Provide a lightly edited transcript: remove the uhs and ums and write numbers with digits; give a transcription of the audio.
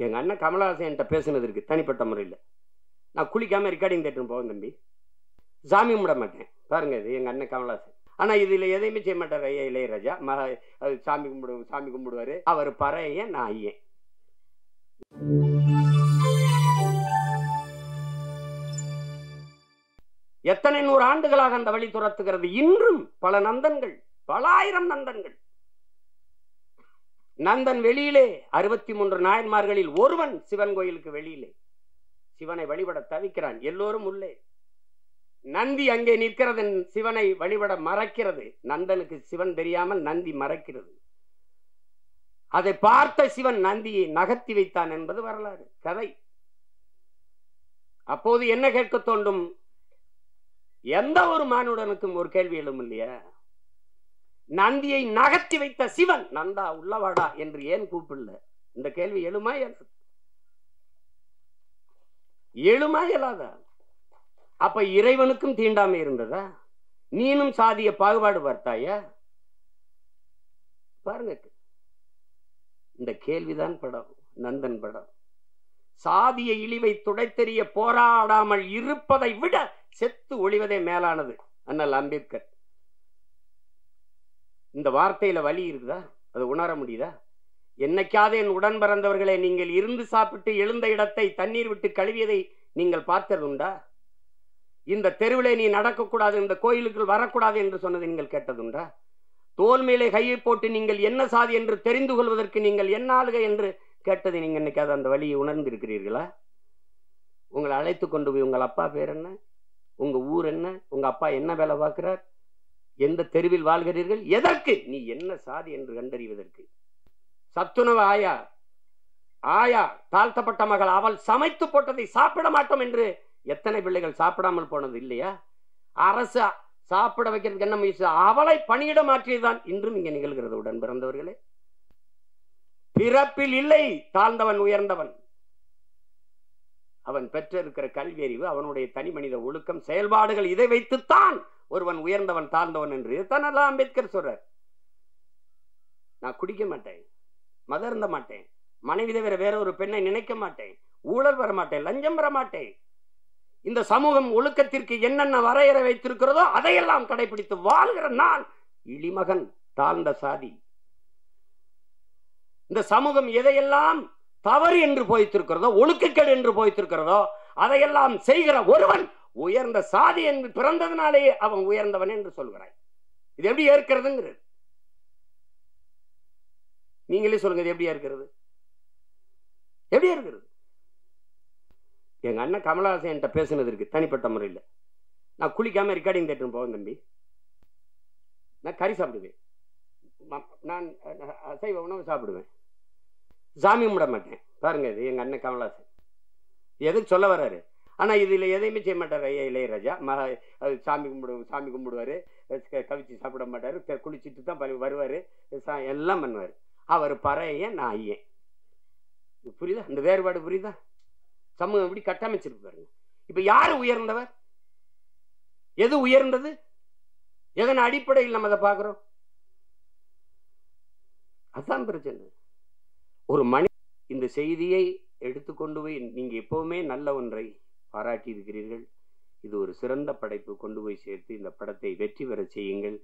எங்கள் அண்ணன் கமலஹாசன் என்கிட்ட பேசுனது இருக்கு தனிப்பட்ட முறையில். நான் குளிக்காமல் ரெக்கார்டிங் தேட்டர் போவேன் தம்பி, சாமி கும்பிட மாட்டேன். பாருங்க, இது எங்கள் அண்ணன் கமலஹாசன். ஆனால் இதில் எதையுமே செய்ய மாட்டார் ஐயா இளையராஜா. சாமி கும்பிடுவார். அவர் பறையன், நான் ஐயன். எத்தனை 100 ஆண்டுகளாக அந்த வழி துரத்துகிறது. இன்றும் பல நந்தன்கள், பல ஆயிரம் நந்தன்கள். நந்தன் வெளியிலே 63 நாயன்மார்களில் ஒருவன் சிவன் கோயிலுக்கு வெளியிலே சிவனை வழிபட தவிக்கிறான். எல்லோரும் உள்ளே. நந்தி அங்கே நிற்கிறது, சிவனை வழிபட மறைக்கிறது. நந்தனுக்கு சிவன் தெரியாமல் நந்தி மறைக்கிறது. அதை பார்த்த சிவன் நந்தியை நகர்த்தி வைத்தான் என்பது வரலாறு, கதை. அப்போது என்ன கேட்க தோண்டும்? எந்த ஒரு மானுடனுக்கும் ஒரு கேள்வி எழும் இல்லையா? நந்தியை நகர்த்தி வைத்த சிவன் நந்தா உள்ளவாடா என்று ஏன் கூப்பிடல? இந்த கேள்வி எழுமா இயலாதா? அப்ப இறைவனுக்கும் தீண்டாமை இருந்ததா? நீனும் சாதிய பாகுபாடு பார்த்தாயா? பாருங்க, இந்த கேள்விதான் படம், நந்தன் படம். சாதிய இழிவை துடைத்தெறிய போராடாமல் இருப்பதை விட செத்து ஒளிவதே மேலானது. அண்ணல் அம்பேத்கர். இந்த வார்த்தையில வலி இருக்குதா? அது உணர முடியுதா? என்னைக்காவது என் உடன் பிறந்தவர்களே, நீங்கள் இருந்து சாப்பிட்டு எழுந்த இடத்தை தண்ணீர் விட்டு கழுவியதை நீங்கள் பார்த்ததுண்டா? இந்த தெருவிலே நீ நடக்கக்கூடாது, இந்த கோயிலுக்குள் வரக்கூடாது என்று சொன்னதை நீங்கள் கேட்டதுண்டா? தோல் மேலே கையை போட்டு நீங்கள் என்ன சாதி என்று தெரிந்து கொள்வதற்கு நீங்கள் என்ன ஆளுகை என்று கேட்டதை நீங்க என்னைக்காவது அந்த வழியை உணர்ந்து இருக்கிறீர்களா? உங்களை அழைத்து கொண்டு போய் உங்கள் அப்பா பேர் என்ன, உங்க ஊர் என்ன, உங்க அப்பா என்ன வேலை பார்க்கிறார், எந்த தெருவில் வாழ்கிறீர்கள், எதற்கு, நீ என்ன சாதி என்று கண்டறிவதற்கு. சத்துணவு ஆயா தாழ்த்தப்பட்ட மகள், அவள் சமைத்து போட்டதை சாப்பிட மாட்டோம் என்று எத்தனை பிள்ளைகள் சாப்பிடாமல் போனது இல்லையா? அரசு சாப்பிட வைக்கிறதுக்கு என்ன முயற்சி? அவளை பணியிட மாற்றியதுதான் இன்றும் இங்கே நிகழ்கிறது. உடன் பிறந்தவர்களே, பிறப்பில் இல்லை தாழ்ந்தவன் உயர்ந்தவன். அவன் பெற்றிருக்கிற கல்வி அறிவு, அவனுடைய தனி மனித ஒழுக்கம், செயல்பாடுகள், இதை வைத்துத்தான் ஒருவன் உயர்ந்தவன் தாழ்ந்தவன் என்று. இதுதான் அம்பேத்கர் சொல்றார். நான் குடிக்க மாட்டேன், மதம் இருந்த மாட்டேன், மனைவி தவிர வேற ஒரு பெண்ணை நினைக்க மாட்டேன், ஊழல் வர மாட்டேன், லஞ்சம் வர மாட்டேன். இந்த சமூகம் ஒழுக்கத்திற்கு என்னென்ன வரையறை வைத்திருக்கிறதோ அதையெல்லாம் கடைபிடித்து வாழ்கிற நான் இளிமகன், தாழ்ந்த சாதி. இந்த சமூகம் எதையெல்லாம் தவறு என்று போய்த்திருக்கிறதோ, ஒழுக்கக்கேடு என்று போய்த்திருக்கிறதோ அதையெல்லாம் செய்கிற ஒருவன் உயர்ந்த சாதி என்று பிறந்ததுனாலேயே அவன் உயர்ந்தவன் என்று சொல்கிறாய். இது எப்படி ஏற்கிறதுங்கிறது நீங்களே சொல்லுங்க. இது எப்படியா இருக்கிறது? எப்படியா இருக்கிறது? எங்க அண்ணன் கமலஹாசன் என்கிட்ட பேசுனது இருக்கு தனிப்பட்ட முறையில். நான் குளிக்காம ரெக்கார்டிங் தேட்டர் போவேன் தம்பி. நான் கறி சாப்பிடுவேன், நான் அசைவ உணவு சாப்பிடுவேன், சாமி கும்பிட மாட்டேன். பாருங்க, இது எங்க அண்ணன் கமலஹாசன் எதுக்கு சொல்ல வர்றாரு. ஆனா இதுல எதையுமே செய்ய மாட்டார் ஐயா இளையராஜா. சாமி கும்பிடுவாரு, கவிச்சு சாப்பிட மாட்டாரு, குளிச்சுட்டு தான் வருவாரு, எல்லாம் பண்ணுவாரு. அவர் பறையன், நான் ஐயன். புரியுதா? இந்த வேறுபாடு புரியுதா? சமூகம் எப்படி கட்டமைச்சிருக்கு பாருங்க. இப்ப யாரு உயர்ந்தவர்? எது உயர்ந்தது? எதன் அடிப்படையில் நம்ம அதை பார்க்கிறோம்? அதான் பிரச்சனை. ஒரு மனித இந்த செய்தியை எடுத்துக்கொண்டு போய், நீங்க எப்பவுமே நல்ல ஒன்றை பாராட்டி இருக்கிறீர்கள், இது ஒரு சிறந்த படைப்பு, கொண்டு போய் சேர்த்து இந்த படத்தை வெற்றி பெற செய்யுங்கள்.